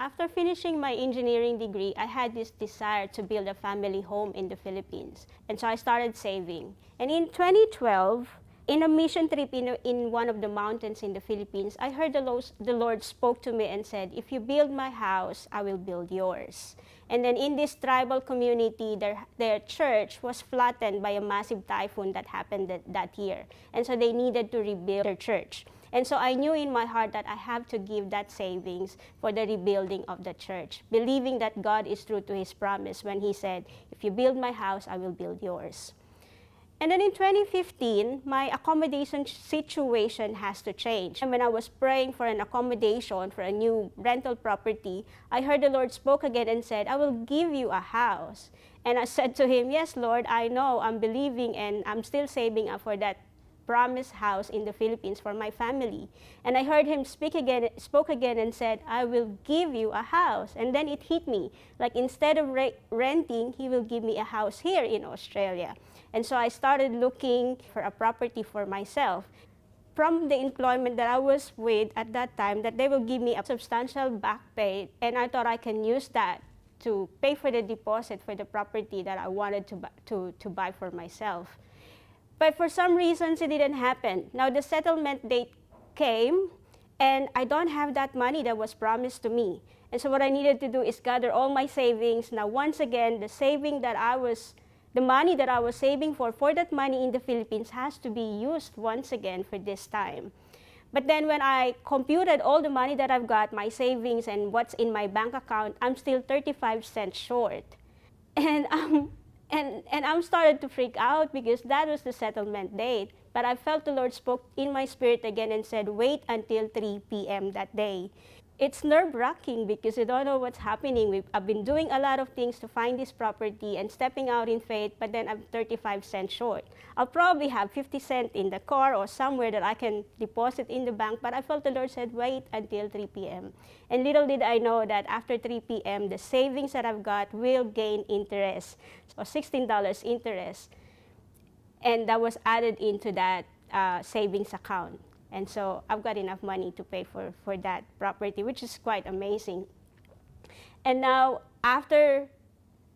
After finishing my engineering degree, I had this desire to build a family home in the Philippines. And so I started saving. And in 2012, in a mission trip in one of the mountains in the Philippines, I heard the Lord spoke to me and said, if you build my house, I will build yours. And then in this tribal community, their church was flattened by a massive typhoon that happened that year. And so they needed to rebuild their church. And so I knew in my heart that I have to give that savings for the rebuilding of the church, believing that God is true to His promise when He said, if you build my house, I will build yours. And then in 2015, my accommodation situation has to change. And when I was praying for an accommodation for a new rental property, I heard the Lord spoke again and said, I will give you a house. And I said to Him, yes, Lord, I know, I'm believing and I'm still saving up for that promised house in the Philippines for my family. And I heard Him spoke again and said, I will give you a house. And then it hit me, like instead of renting, He will give me a house here in Australia. And so I started looking for a property for myself. From the employment that I was with at that time, that they will give me a substantial back pay, and I thought I can use that to pay for the deposit for the property that I wanted to buy for myself. But for some reasons, it didn't happen. Now the settlement date came, and I don't have that money that was promised to me. And so what I needed to do is gather all my savings. Now once again, the money that I was saving for that money in the Philippines has to be used once again for this time. But then when I computed all the money that I've got, my savings and what's in my bank account, I'm still 35 cents short. And I'm started to freak out because that was the settlement date. But I felt the Lord spoke in my spirit again and said, wait until 3 p.m. that day. It's nerve-wracking because you don't know what's happening. I've been doing a lot of things to find this property and stepping out in faith, but then I'm 35 cents short. I'll probably have 50 cents in the car or somewhere that I can deposit in the bank, but I felt the Lord said, wait until 3 p.m. And little did I know that after 3 p.m., the savings that I've got will gain interest, so $16 interest. And that was added into that savings account. And so I've got enough money to pay for that property, which is quite amazing. And now, after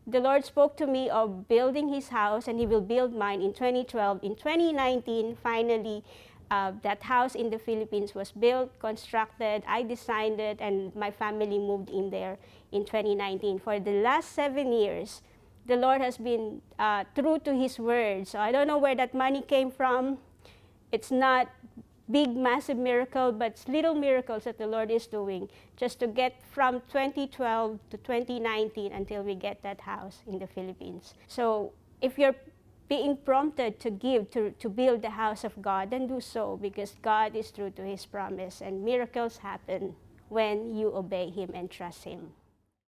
the Lord spoke to me of building His house, and He will build mine in 2012, in 2019, finally, that house in the Philippines was built, constructed, I designed it, and my family moved in there in 2019. For the last 7 years, the Lord has been true to His word. So I don't know where that money came from. It's not big, massive miracle, but it's little miracles that the Lord is doing just to get from 2012 to 2019 until we get that house in the Philippines. So if you're being prompted to give, to build the house of God, then do so, because God is true to His promise, and miracles happen when you obey Him and trust Him.